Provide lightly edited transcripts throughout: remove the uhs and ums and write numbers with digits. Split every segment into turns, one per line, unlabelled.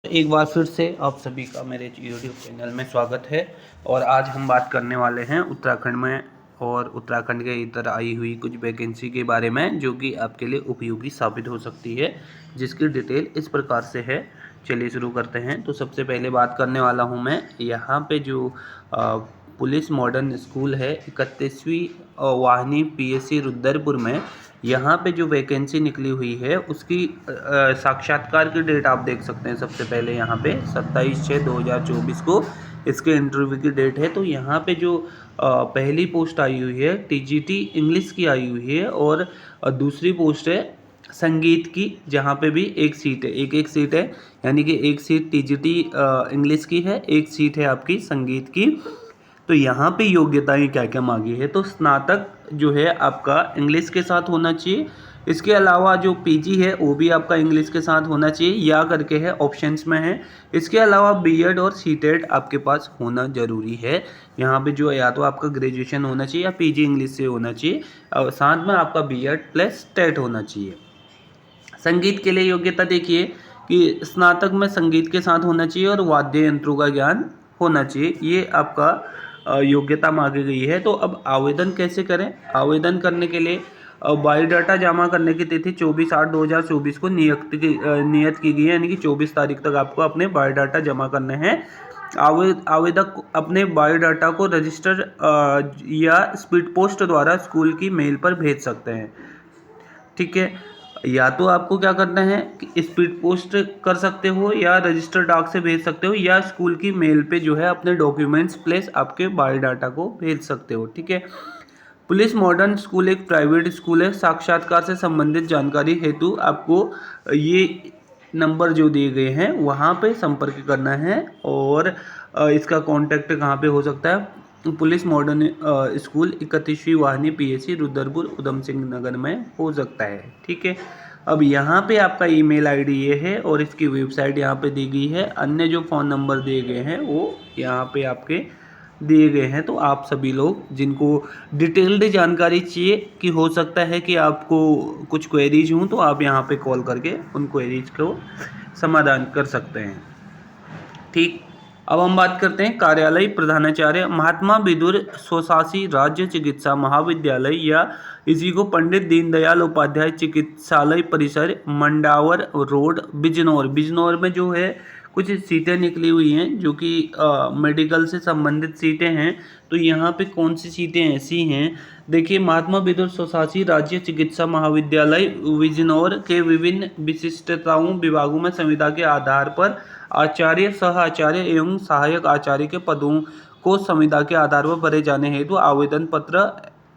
एक बार फिर से आप सभी का मेरे यूट्यूब चैनल में स्वागत है। और आज हम बात करने वाले हैं उत्तराखंड में और उत्तराखंड के इधर आई हुई कुछ वैकेंसी के बारे में जो कि आपके लिए उपयोगी साबित हो सकती है, जिसकी डिटेल इस प्रकार से है। चलिए शुरू करते हैं। तो सबसे पहले बात करने वाला हूं मैं यहाँ पे जो पुलिस मॉडर्न स्कूल है 31वीं वाहिनी PSC रुद्रपुर में, यहाँ पे जो वैकेंसी निकली हुई है उसकी साक्षात्कार की डेट आप देख सकते हैं। सबसे पहले यहाँ पे 27/6/2024 को इसके इंटरव्यू की डेट है। तो यहाँ पे जो पहली पोस्ट आई हुई है TGT इंग्लिश की आई हुई है, और दूसरी पोस्ट है संगीत की, जहाँ पे भी एक सीट है, एक सीट है। यानी कि एक सीट TGT इंग्लिश की है, एक सीट है आपकी संगीत की। तो यहाँ पे योग्यताएं क्या क्या मांगी है, तो स्नातक जो है आपका इंग्लिश के साथ होना चाहिए। इसके अलावा जो PG है वो भी आपका इंग्लिश के साथ होना चाहिए, या करके है ऑप्शंस में है। इसके अलावा B.Ed और C.TET आपके पास होना ज़रूरी है। यहाँ पे जो या तो आपका ग्रेजुएशन होना चाहिए या PG इंग्लिश से होना चाहिए, और साथ में आपका B.Ed प्लस TET होना चाहिए। संगीत के लिए योग्यता देखिए कि स्नातक में संगीत के साथ होना चाहिए और वाद्य यंत्रों का ज्ञान होना चाहिए। ये आपका योग्यता मांगी गई है। तो अब आवेदन कैसे करें? आवेदन करने के लिए बायोडाटा जमा करने की तिथि 24/8/2024 को नियत की गई है। यानी कि 24 तारीख तक आपको अपने बायोडाटा जमा करने हैं। आवेदक अपने बायोडाटा को रजिस्टर या स्पीड पोस्ट द्वारा स्कूल की मेल पर भेज सकते हैं। ठीक है, या तो आपको क्या करना है कि स्पीड पोस्ट कर सकते हो, या रजिस्टर डाक से भेज सकते हो, या स्कूल की मेल पे जो है अपने डॉक्यूमेंट्स प्लस आपके बायोडाटा को भेज सकते हो। ठीक है। पुलिस मॉडर्न स्कूल एक प्राइवेट स्कूल है। साक्षात्कार से संबंधित जानकारी हेतु आपको ये नंबर जो दिए गए हैं वहाँ पे संपर्क करना है। और इसका कांटेक्ट कहाँ पे हो सकता है? पुलिस मॉडर्न स्कूल 31वीं वाहिनी PSC रुद्रपुर उधम सिंह नगर में हो सकता है। ठीक है। अब यहाँ पे आपका ईमेल आईडी ये है और इसकी वेबसाइट यहाँ पे दी गई है। अन्य जो फ़ोन नंबर दिए गए हैं वो यहाँ पे आपके दिए गए हैं। तो आप सभी लोग जिनको डिटेल्ड जानकारी चाहिए, कि हो सकता है कि आपको कुछ क्वेरीज हों, तो आप यहाँ पे कॉल करके उन क्वेरीज को समाधान कर सकते हैं। ठीक। अब हम बात करते हैं कार्यालय प्रधानाचार्य। महात्मा विदुर स्वशासी राज्य चिकित्सा महाविद्यालय या इसी को पंडित दीनदयाल उपाध्याय चिकित्सालय परिसर, मंडावर रोड, बिजनौर में जो है कुछ सीटें निकली हुई हैं जो कि मेडिकल से संबंधित सीटें हैं। तो यहाँ पे कौन सी सीटें ऐसी हैं? देखिए, महात्मा विदुर स्वशासी राज्य चिकित्सा महाविद्यालय बिजनौर के विभिन्न विशिष्टताओं विभागों में संविदा के आधार पर आचार्य, सह आचार्य एवं सहायक आचार्य के पदों को संविदा के आधार पर भरे जाने हेतु आवेदन पत्र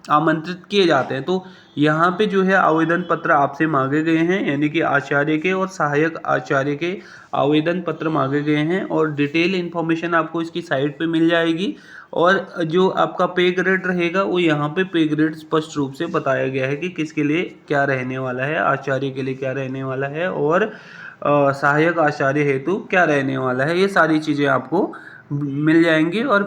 आमंत्रित किए जाते हैं। तो यहाँ पे जो है आवेदन पत्र आपसे मांगे गए हैं, यानी कि आचार्य के और सहायक आचार्य के आवेदन पत्र मांगे गए हैं। और डिटेल इन्फॉर्मेशन आपको इसकी साइट पे मिल जाएगी। और जो आपका पे ग्रेड रहेगा वो यहाँ पे पे ग्रेड स्पष्ट रूप से बताया गया है कि किसके लिए क्या रहने वाला है, आचार्य के लिए क्या रहने वाला है, और सहायक आचार्य हेतु क्या रहने वाला है। ये सारी चीज़ें आपको मिल जाएंगी। और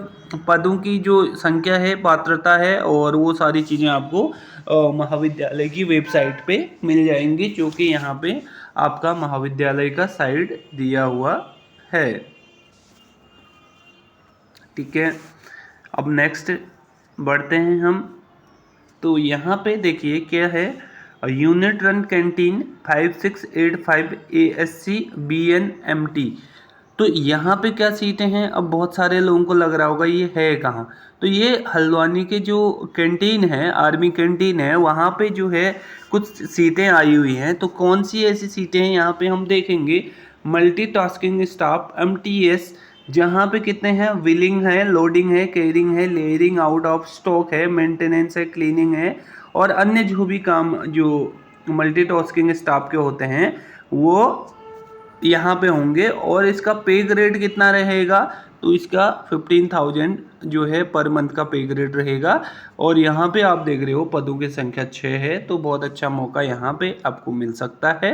पदों की जो संख्या है, पात्रता है, और वो सारी चीज़ें आपको महाविद्यालय की वेबसाइट पे मिल जाएंगी, जो कि यहाँ पे आपका महाविद्यालय का साइट दिया हुआ है। ठीक है। अब नेक्स्ट बढ़ते हैं हम। तो यहाँ पे देखिए क्या है, unit run canteen 5685 ASC BNMT। तो यहाँ पे क्या सीटें हैं? अब बहुत सारे लोगों को लग रहा होगा ये है कहाँ। तो ये हल्द्वानी के जो कैंटीन है, आर्मी कैंटीन है, वहाँ पे जो है कुछ सीटें आई हुई हैं। तो कौन सी ऐसी सीटें हैं यहाँ पे हम देखेंगे। मल्टीटास्किंग स्टाफ MTS, जहाँ पे कितने हैं? विलिंग है, लोडिंग है, कैरिंग है, लेयरिंग आउट ऑफ स्टॉक है, मेंटेनेंस है, क्लीनिंग है, और अन्य जो भी काम जो मल्टीटास्किंग स्टाफ के होते हैं वो यहाँ पे होंगे। और इसका पे ग्रेड कितना रहेगा? तो इसका 15,000 जो है पर मंथ का पे ग्रेड रहेगा। और यहाँ पे आप देख रहे हो पदों की संख्या 6 है, तो बहुत अच्छा मौका यहाँ पे आपको मिल सकता है।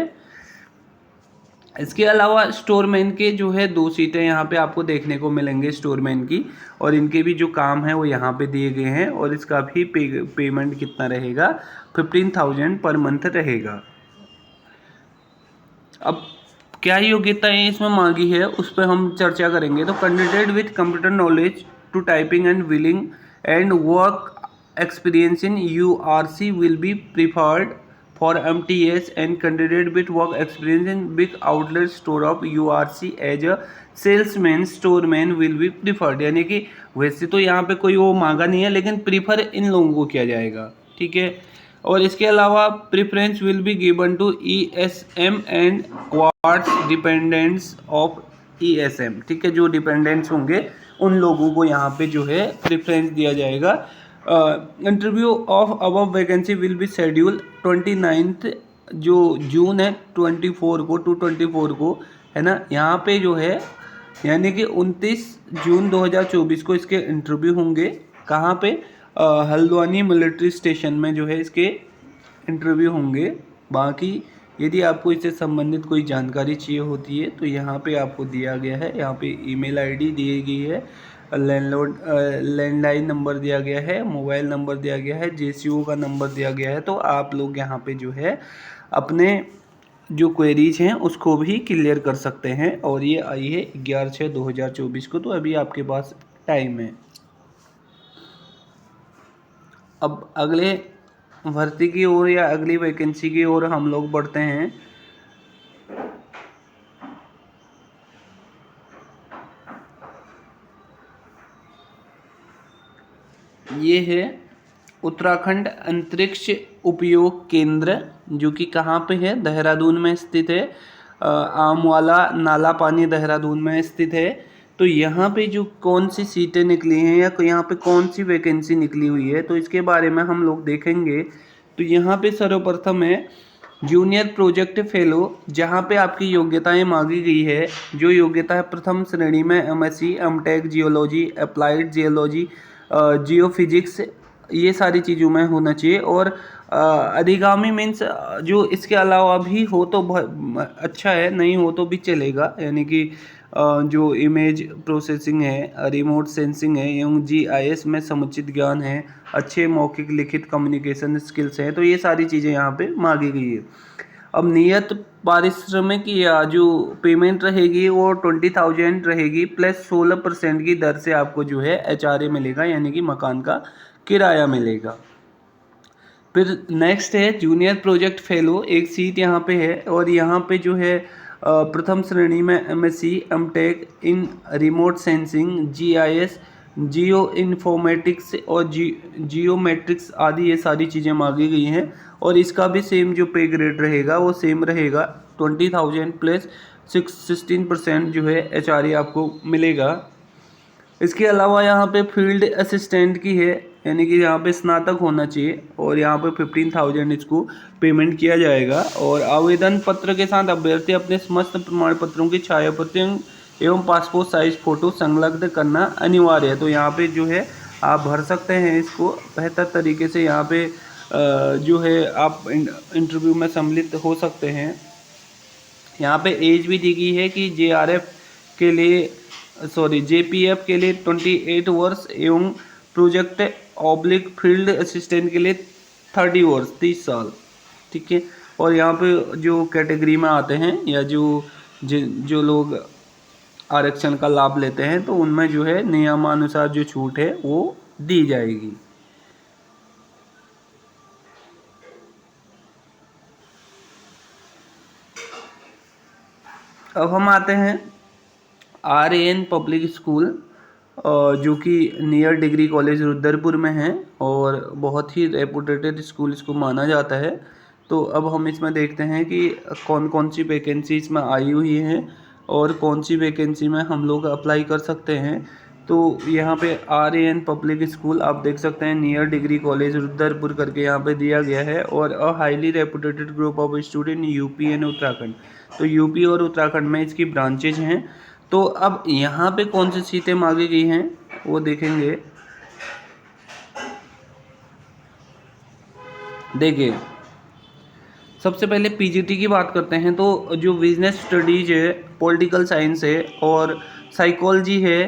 इसके अलावा स्टोरमैन के जो है 2 सीटें यहाँ पे आपको देखने को मिलेंगे स्टोरमैन की, और इनके भी जो काम है वो यहाँ पे दिए गए हैं। और इसका भी पेमेंट कितना रहेगा? 15,000 पर मंथ रहेगा। अब क्या योग्यताएं इसमें मांगी है उस पर हम चर्चा करेंगे। तो candidate with computer knowledge to typing and willing and work experience in URC will be preferred for MTS, and candidate with work experience in big outlet store of URC as a salesman storeman will be preferred. यानी कि वैसे तो यहाँ पे कोई वो मांगा नहीं है, लेकिन प्रीफर इन लोगों को किया जाएगा, ठीक है। और इसके अलावा preference will be given to ESM and quarts dependents of ESM, ठीक है। जो डिपेंडेंट्स होंगे उन लोगों को यहाँ पे जो है प्रेफरेंस दिया जाएगा। Interview of above vacancy will be schedule 29 जो जून है 24 को 2/24 को, है ना। यहाँ पे जो है यानी कि 29 जून 2024 को इसके इंटरव्यू होंगे। कहाँ पे? हल्द्वानी मिलिट्री स्टेशन में जो है इसके इंटरव्यू होंगे। बाकी यदि आपको इससे संबंधित कोई जानकारी चाहिए होती है तो यहाँ पे आपको दिया गया है, यहाँ पे ईमेल आईडी दी गई है, लैंडलाइन नंबर दिया गया है, मोबाइल नंबर दिया गया है, JCO का नंबर दिया गया है। तो आप लोग यहाँ पे जो है अपने जो क्वेरीज हैं उसको भी क्लियर कर सकते हैं। और ये आई है 11/6/2024 को, तो अभी आपके पास टाइम है। अब अगले भर्ती की ओर या अगली वैकेंसी की ओर हम लोग बढ़ते हैं। ये है उत्तराखंड अंतरिक्ष उपयोग केंद्र, जो कि कहाँ पे है? देहरादून में स्थित है। आमवाला नाला पानी देहरादून में स्थित है। तो यहाँ पे जो कौन सी सीटें निकली हैं या यहाँ पे कौन सी वैकेंसी निकली हुई है तो इसके बारे में हम लोग देखेंगे। तो यहाँ पे सर्वप्रथम है जूनियर प्रोजेक्ट फेलो, जहाँ पे आपकी योग्यताएं मांगी गई है। जो योग्यता है प्रथम श्रेणी में MSc MTech geology, applied geology, geophysics, ये सारी चीज़ों में होना चाहिए। और अधिगामी मीन्स जो इसके अलावा भी हो तो अच्छा है, नहीं हो तो भी चलेगा। यानी कि जो इमेज प्रोसेसिंग है, रिमोट सेंसिंग है एवं GIS में समुचित ज्ञान है, अच्छे मौखिक लिखित कम्युनिकेशन स्किल्स हैं, तो ये सारी चीज़ें यहाँ पे मांगी गई है। अब नियत पारिश्रमिक या जो पेमेंट रहेगी वो 20,000 रहेगी प्लस 16% की दर से आपको जो है HRA मिलेगा, यानी कि मकान का किराया मिलेगा। फिर नेक्स्ट है जूनियर प्रोजेक्ट फेलो, एक सीट यहाँ पे है। और यहाँ पे जो है प्रथम श्रेणी में MSc MTech इन remote sensing, GIS, geo informatics और जियोमेट्रिक्स आदि, ये सारी चीज़ें मांगी गई हैं। और इसका भी सेम जो पे ग्रेड रहेगा वो सेम रहेगा, 20,000 प्लस 16% जो है HRA आपको मिलेगा। इसके अलावा यहाँ पे फील्ड असिस्टेंट की है, यानी कि यहाँ पे स्नातक होना चाहिए और यहाँ पे 15,000 इसको पेमेंट किया जाएगा। और आवेदन पत्र के साथ अभ्यर्थी अपने समस्त प्रमाण पत्रों की छायाप्रति एवं पासपोर्ट साइज फ़ोटो संलग्न करना अनिवार्य है। तो यहाँ पे जो है आप भर सकते हैं इसको बेहतर तरीके से। यहाँ पे जो है आप इंटरव्यू में सम्मिलित हो सकते हैं। यहाँ पे एज भी दी गई है कि JPF के लिए 28 वर्ष एवं प्रोजेक्ट ऑब्लिक फील्ड असिस्टेंट के लिए 30 वर्ष 30 साल, ठीक है। और यहाँ पे जो कैटेगरी में आते हैं या जो लोग आरक्षण का लाभ लेते हैं तो उनमें जो है नियमानुसार जो छूट है वो दी जाएगी। अब हम आते हैं RAN पब्लिक स्कूल, जो कि नियर डिग्री कॉलेज रुद्रपुर में है और बहुत ही रेपुटेटेड स्कूल इसको माना जाता है। तो अब हम इसमें देखते हैं कि कौन कौन सी वैकेंसी इसमें आई हुई हैं और कौन सी वैकेंसी में हम लोग अप्लाई कर सकते हैं। तो यहाँ पे RAN पब्लिक स्कूल आप देख सकते हैं, नियर डिग्री कॉलेज रुद्रपुर करके यहाँ पे दिया गया है। और a highly reputed group of student UP and Uttarakhand, तो UP और उत्तराखंड में इसकी ब्रांचेज हैं। तो अब यहाँ पे कौन सी सीटें मांगी गई हैं वो देखेंगे। देखिए सबसे पहले PGT की बात करते हैं। तो जो बिजनेस स्टडीज है, पॉलिटिकल साइंस है और साइकोलॉजी है,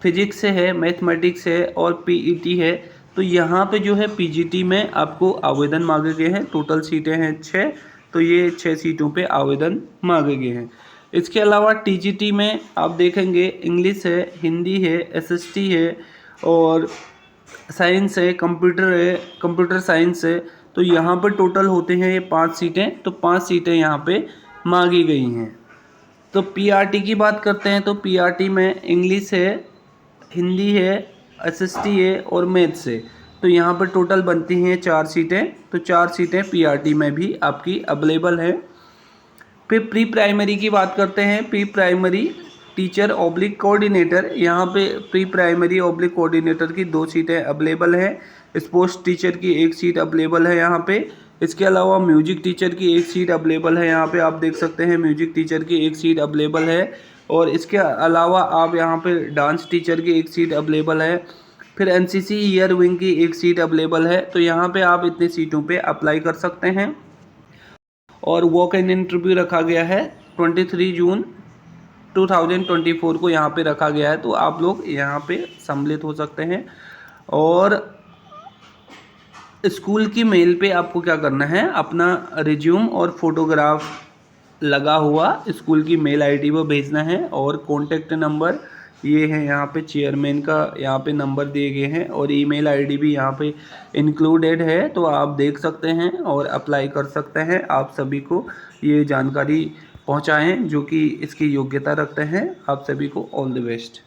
फिजिक्स है, मैथमेटिक्स है और PET है। तो यहाँ पे जो है PGT में आपको आवेदन मांगे गए हैं। टोटल सीटें हैं 6। तो ये 6 सीटों पे आवेदन मांगे गए हैं। इसके अलावा टीजीटी में आप देखेंगे इंग्लिश है, हिंदी है, एसएसटी है और साइंस है, कंप्यूटर साइंस है। तो यहाँ पर टोटल होते हैं ये 5 सीटें, तो 5 सीटें यहाँ पे मांगी गई हैं। तो पीआरटी की बात करते हैं तो पीआरटी में इंग्लिश है, हिंदी है, एसएसटी है और मैथ्स है। तो यहाँ पर टोटल बनती हैं 4 सीटें, तो 4 सीटें पीआरटी में भी आपकी अवेलेबल है। फिर प्री प्राइमरी की बात करते हैं। Pre primary teacher oblique coordinator, यहाँ पे प्री प्राइमरी ऑब्लिक कोऑर्डिनेटर की 2 सीटें अवेलेबल हैं। स्पोर्ट्स टीचर की 1 सीट अवेलेबल है यहाँ पे। इसके अलावा म्यूजिक टीचर की 1 सीट अवेलेबल है, यहाँ पे आप देख सकते हैं म्यूजिक टीचर की 1 सीट अवेलेबल है। और इसके अलावा आप यहाँ पे डांस टीचर की 1 सीट अवेलेबल है। फिर एनसीसी ईयर विंग की 1 सीट अवेलेबल है। तो यहाँ पे आप इतनी सीटों पे अप्लाई कर सकते हैं। और वॉक इन इंटरव्यू रखा गया है 23 जून 2024 को यहाँ पे रखा गया है। तो आप लोग यहाँ पे सम्मिलित हो सकते हैं। और स्कूल की मेल पे आपको क्या करना है, अपना रिज्यूम और फोटोग्राफ लगा हुआ स्कूल की मेल आईडी पर भेजना है। और कॉन्टेक्ट नंबर ये है, यहाँ पे चेयरमैन का यहाँ पे नंबर दिए गए हैं और ईमेल आईडी भी यहाँ पे इंक्लूडेड है। तो आप देख सकते हैं और अप्लाई कर सकते हैं। आप सभी को ये जानकारी पहुँचाएँ जो कि इसकी योग्यता रखते हैं। आप सभी को ऑल द बेस्ट।